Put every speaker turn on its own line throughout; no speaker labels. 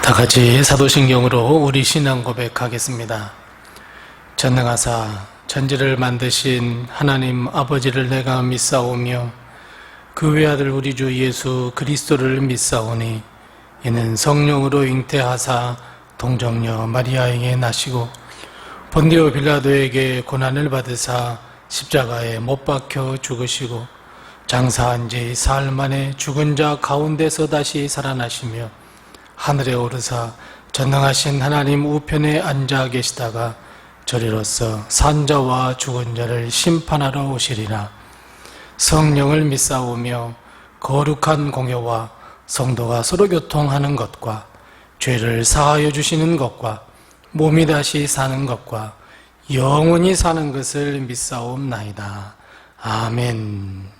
다 같이 사도신경으로 우리 신앙 고백하겠습니다. 전능하사 천지를 만드신 하나님 아버지를 내가 믿사오며 그 외아들 우리 주 예수 그리스도를 믿사오니 이는 성령으로 잉태하사 동정녀 마리아에게 나시고 본디오 빌라도에게 고난을 받으사 십자가에 못 박혀 죽으시고 장사한 지 사흘 만에 죽은 자 가운데서 다시 살아나시며 하늘에 오르사 전능하신 하나님 우편에 앉아 계시다가 저리로서 산 자와 죽은 자를 심판하러 오시리라. 성령을 믿사오며 거룩한 공회와 성도가 서로 교통하는 것과 죄를 사하여 주시는 것과 몸이 다시 사는 것과 영원히 사는 것을 믿사옵나이다. 아멘.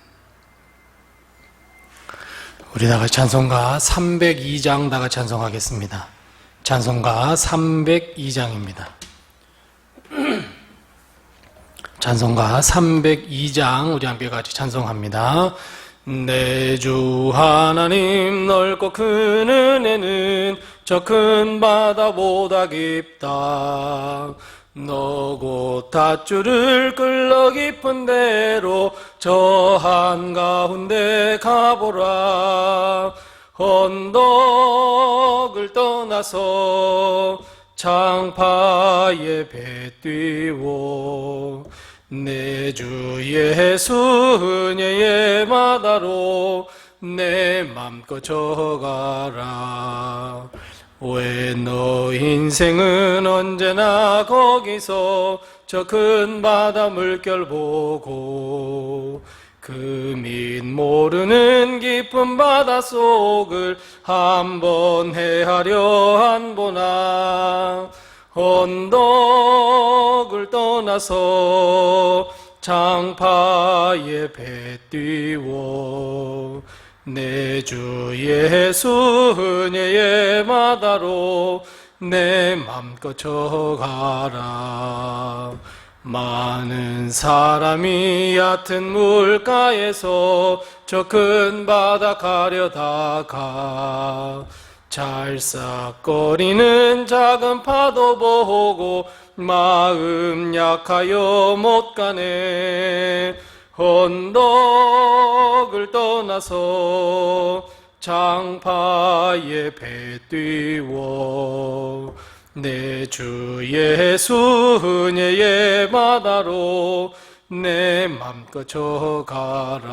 우리 다같이 찬송가 302장 다같이 찬송하겠습니다. 찬송가 302장입니다. 찬송가 302장 우리 함께 같이 찬송합니다. 내 주 하나님 넓고 큰 은혜는 저 큰 바다보다 깊다. 너 곧 닷줄을 끌러 깊은 데로 저 한가운데 가보라. 언덕을 떠나서 창파에 배 띄워 내 주 예수 은혜의 바다로 내 맘껏 져가라. 왜 너 인생은 언제나 거기서 저 큰 바다 물결 보고 그 밑 모르는 깊은 바다 속을 한번 헤아려 안 보나. 언덕을 떠나서 창파에 배 띄워 내 주 예수 은혜의 바다로 내 맘껏 져가라. 많은 사람이 얕은 물가에서 저 큰 바다 가려다가 찰싹거리는 작은 파도 보고 마음 약하여 못 가네. 언덕을 떠나서 창파에 배 띄워 내 주 예수 은혜의 바다로 내 맘껏 져가라.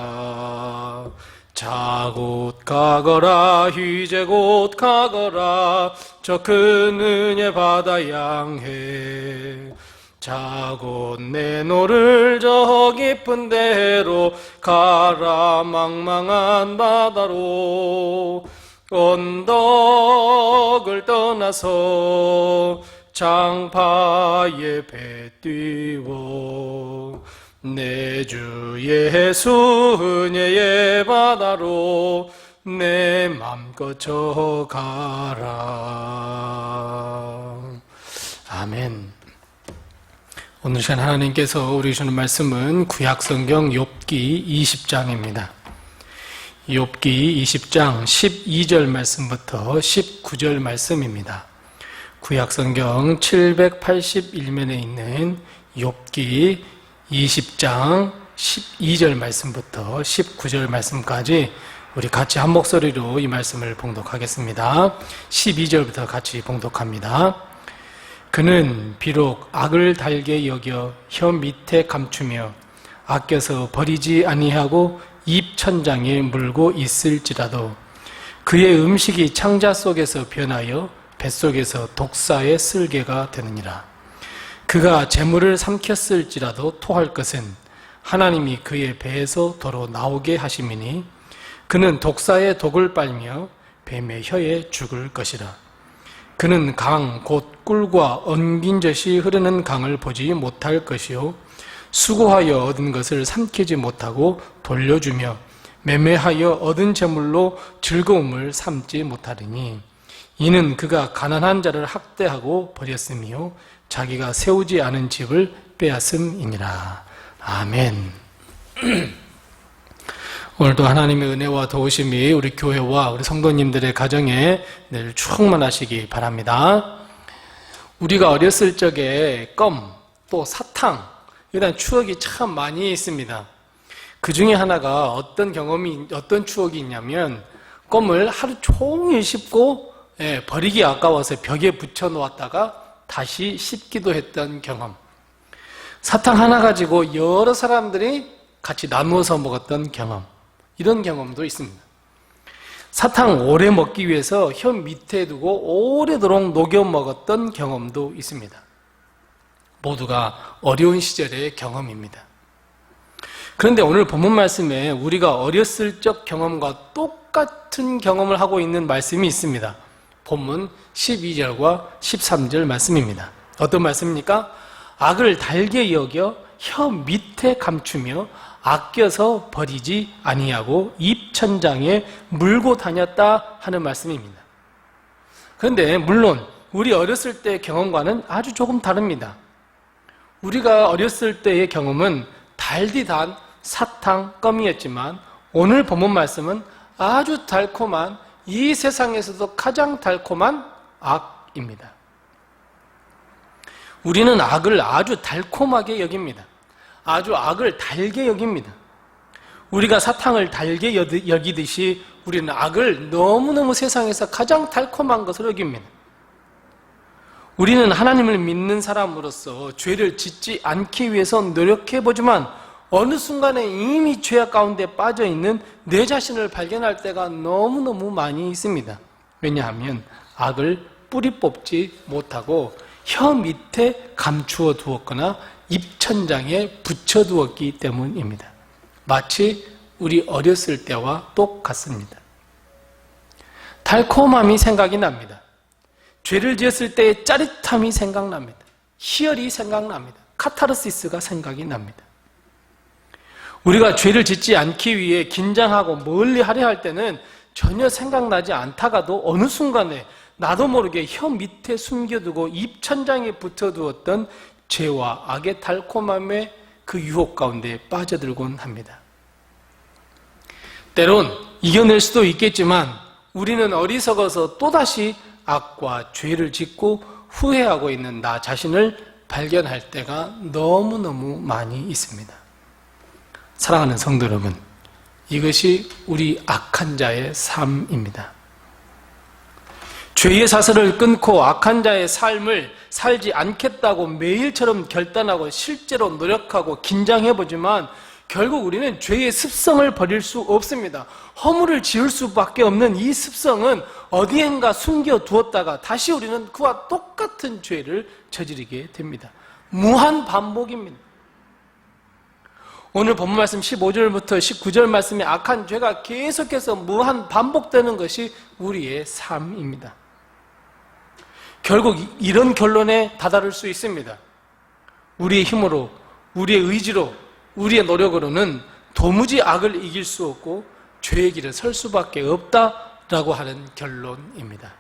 자곧 가거라 이제 곧 가거라 저 큰 은혜 바다 향해. 자곧 내 노를 저 깊은 데로 가라 망망한 바다로. 언덕을 떠나서 창파에 배 띄워 내 주 예수 은혜의 바다로 내 맘껏 져가라. 아멘. 오늘 시간 하나님께서 우리 주시는 말씀은 구약성경 욥기 20장입니다. 욥기 20장 12절 말씀부터 19절 말씀입니다. 구약성경 781면에 있는 욥기 20장 12절 말씀부터 19절 말씀까지 우리 같이 한 목소리로 이 말씀을 봉독하겠습니다. 12절부터 같이 봉독합니다. 그는 비록 악을 달게 여겨 혀 밑에 감추며 아껴서 버리지 아니하고 입 천장에 물고 있을지라도 그의 음식이 창자 속에서 변하여 뱃속에서 독사의 쓸개가 되느니라. 그가 재물을 삼켰을지라도 토할 것은 하나님이 그의 배에서 도로 나오게 하심이니 그는 독사의 독을 빨며 뱀의 혀에 죽을 것이라. 그는 강 곧 꿀과 엉긴 젖이 흐르는 강을 보지 못할 것이요 수고하여 얻은 것을 삼키지 못하고 돌려주며 매매하여 얻은 재물로 즐거움을 삼지 못하리니 이는 그가 가난한 자를 학대하고 버렸으며 자기가 세우지 않은 집을 빼앗음이니라. 아멘. 오늘도 하나님의 은혜와 도우심이 우리 교회와 우리 성도님들의 가정에 늘 충만하시기 바랍니다. 우리가 어렸을 적에 껌, 또 사탕, 이런 추억이 참 많이 있습니다. 그 중에 하나가 어떤 추억이 있냐면 껌을 하루 종일 씹고 버리기 아까워서 벽에 붙여 놓았다가 다시 씹기도 했던 경험. 사탕 하나 가지고 여러 사람들이 같이 나누어서 먹었던 경험. 이런 경험도 있습니다. 사탕 오래 먹기 위해서 혀 밑에 두고 오래도록 녹여 먹었던 경험도 있습니다. 모두가 어려운 시절의 경험입니다. 그런데 오늘 본문 말씀에 우리가 어렸을 적 경험과 똑같은 경험을 하고 있는 말씀이 있습니다. 본문 12절과 13절 말씀입니다. 어떤 말씀입니까? 악을 달게 여겨 혀 밑에 감추며 아껴서 버리지 아니하고 입천장에 물고 다녔다 하는 말씀입니다. 그런데 물론 우리 어렸을 때의 경험과는 아주 조금 다릅니다. 우리가 어렸을 때의 경험은 달디 단 사탕, 껌이었지만 오늘 본문 말씀은 아주 달콤한, 이 세상에서도 가장 달콤한 악입니다. 우리는 악을 아주 달콤하게 여깁니다. 아주 악을 달게 여깁니다. 우리가 사탕을 달게 여기듯이 우리는 악을 너무너무 세상에서 가장 달콤한 것으로 여깁니다. 우리는 하나님을 믿는 사람으로서 죄를 짓지 않기 위해서 노력해보지만 어느 순간에 이미 죄악 가운데 빠져있는 내 자신을 발견할 때가 너무너무 많이 있습니다. 왜냐하면 악을 뿌리 뽑지 못하고 혀 밑에 감추어 두었거나 입천장에 붙여 두었기 때문입니다. 마치 우리 어렸을 때와 똑같습니다. 달콤함이 생각이 납니다. 죄를 지었을 때의 짜릿함이 생각납니다. 희열이 생각납니다. 카타르시스가 생각이 납니다. 우리가 죄를 짓지 않기 위해 긴장하고 멀리 하려 할 때는 전혀 생각나지 않다가도 어느 순간에 나도 모르게 혀 밑에 숨겨두고 입천장에 붙여두었던 죄와 악의 달콤함의 그 유혹 가운데 빠져들곤 합니다. 때론 이겨낼 수도 있겠지만 우리는 어리석어서 또다시 악과 죄를 짓고 후회하고 있는 나 자신을 발견할 때가 너무너무 많이 있습니다. 사랑하는 성도 여러분, 이것이 우리 악한 자의 삶입니다. 죄의 사슬을 끊고 악한 자의 삶을 살지 않겠다고 매일처럼 결단하고 실제로 노력하고 긴장해보지만 결국 우리는 죄의 습성을 버릴 수 없습니다. 허물을 지을 수밖에 없는 이 습성은 어디엔가 숨겨두었다가 다시 우리는 그와 똑같은 죄를 저지르게 됩니다. 무한 반복입니다. 오늘 본문 말씀 15절부터 19절 말씀에 악한 죄가 계속해서 무한 반복되는 것이 우리의 삶입니다. 결국 이런 결론에 다다를 수 있습니다. 우리의 힘으로, 우리의 의지로, 우리의 노력으로는 도무지 악을 이길 수 없고 죄의 길에 설 수밖에 없다라고 하는 결론입니다.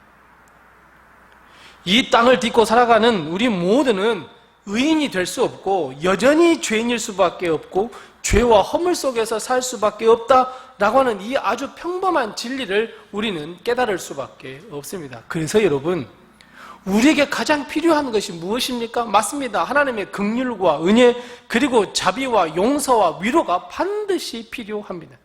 이 땅을 딛고 살아가는 우리 모두는 의인이 될 수 없고 여전히 죄인일 수밖에 없고 죄와 허물 속에서 살 수밖에 없다라고 하는 이 아주 평범한 진리를 우리는 깨달을 수밖에 없습니다. 그래서 여러분, 우리에게 가장 필요한 것이 무엇입니까? 맞습니다. 하나님의 긍휼과 은혜 그리고 자비와 용서와 위로가 반드시 필요합니다.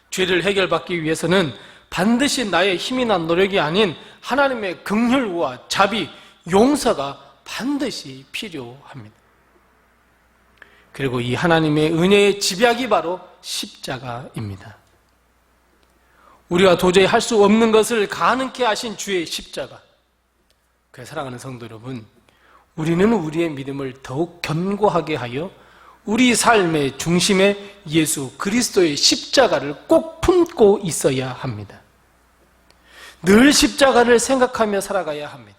죄를 해결받기 위해서는 반드시 나의 힘이나 노력이 아닌 하나님의 긍휼과 자비, 용서가 반드시 필요합니다. 그리고 이 하나님의 은혜의 집약이 바로 십자가입니다. 우리가 도저히 할 수 없는 것을 가능케 하신 주의 십자가. 그래서 사랑하는 성도 여러분, 우리는 우리의 믿음을 더욱 견고하게 하여 우리 삶의 중심에 예수 그리스도의 십자가를 꼭 품고 있어야 합니다. 늘 십자가를 생각하며 살아가야 합니다.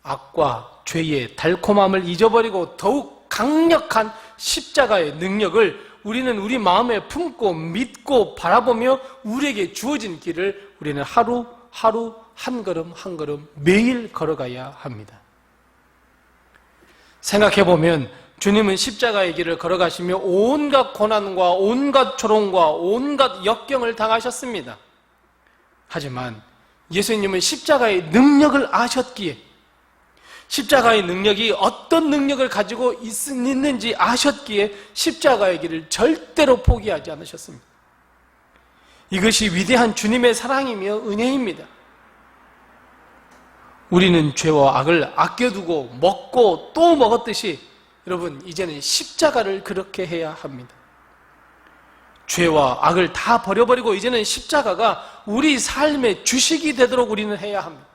악과 죄의 달콤함을 잊어버리고 더욱 강력한 십자가의 능력을 우리는 우리 마음에 품고 믿고 바라보며 우리에게 주어진 길을 우리는 하루 한 걸음 한 걸음 매일 걸어가야 합니다. 생각해보면 주님은 십자가의 길을 걸어가시며 온갖 고난과 온갖 조롱과 온갖 역경을 당하셨습니다. 하지만 예수님은 십자가의 능력을 아셨기에, 십자가의 능력이 어떤 능력을 가지고 있는지 아셨기에 십자가의 길을 절대로 포기하지 않으셨습니다. 이것이 위대한 주님의 사랑이며 은혜입니다. 우리는 죄와 악을 아껴두고 먹고 또 먹었듯이 여러분, 이제는 십자가를 그렇게 해야 합니다. 죄와 악을 다 버려버리고 이제는 십자가가 우리 삶의 주식이 되도록 우리는 해야 합니다.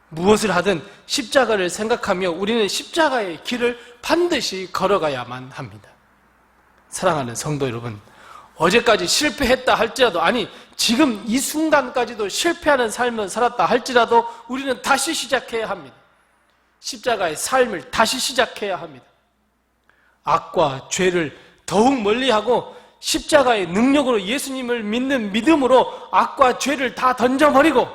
무엇을 하든 십자가를 생각하며 우리는 십자가의 길을 반드시 걸어가야만 합니다. 사랑하는 성도 여러분, 어제까지 실패했다 할지라도, 아니 지금 이 순간까지도 실패하는 삶을 살았다 할지라도 우리는 다시 시작해야 합니다. 십자가의 삶을 다시 시작해야 합니다. 악과 죄를 더욱 멀리하고 십자가의 능력으로 예수님을 믿는 믿음으로 악과 죄를 다 던져버리고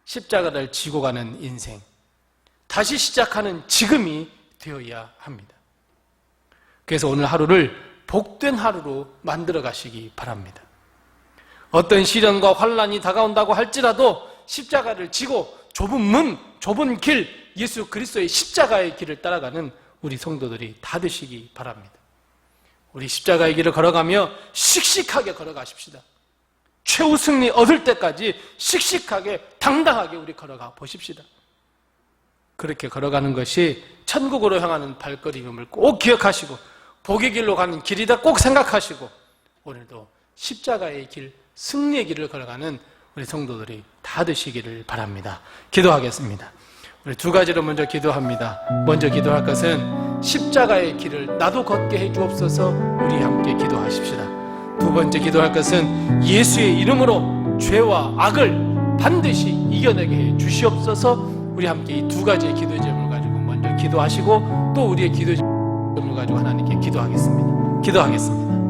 십자가를 지고 가는 인생, 다시 시작하는 지금이 되어야 합니다. 그래서 오늘 하루를 복된 하루로 만들어 가시기 바랍니다. 어떤 시련과 환난이 다가온다고 할지라도 십자가를 지고 좁은 문, 좁은 길, 예수 그리스도의 십자가의 길을 따라가는 우리 성도들이 다 되시기 바랍니다. 우리 십자가의 길을 걸어가며 씩씩하게 걸어가십시다. 최후 승리 얻을 때까지 씩씩하게 당당하게 우리 걸어가 보십시다. 그렇게 걸어가는 것이 천국으로 향하는 발걸음임을 꼭 기억하시고 복의 길로 가는 길이다 꼭 생각하시고 오늘도 십자가의 길, 승리의 길을 걸어가는 우리 성도들이 다 되시기를 바랍니다. 기도하겠습니다. 우리 두 가지로 먼저 기도합니다. 먼저 기도할 것은 십자가의 길을 나도 걷게 해 주옵소서. 우리 함께 기도하십시다. 두 번째 기도할 것은 예수의 이름으로 죄와 악을 반드시 이겨내게 해 주시옵소서. 우리 함께 이 두 가지의 기도 제목을 가지고 먼저 기도하시고 또 우리의 기도 제목을 가지고 하나님께 기도하겠습니다. 기도하겠습니다.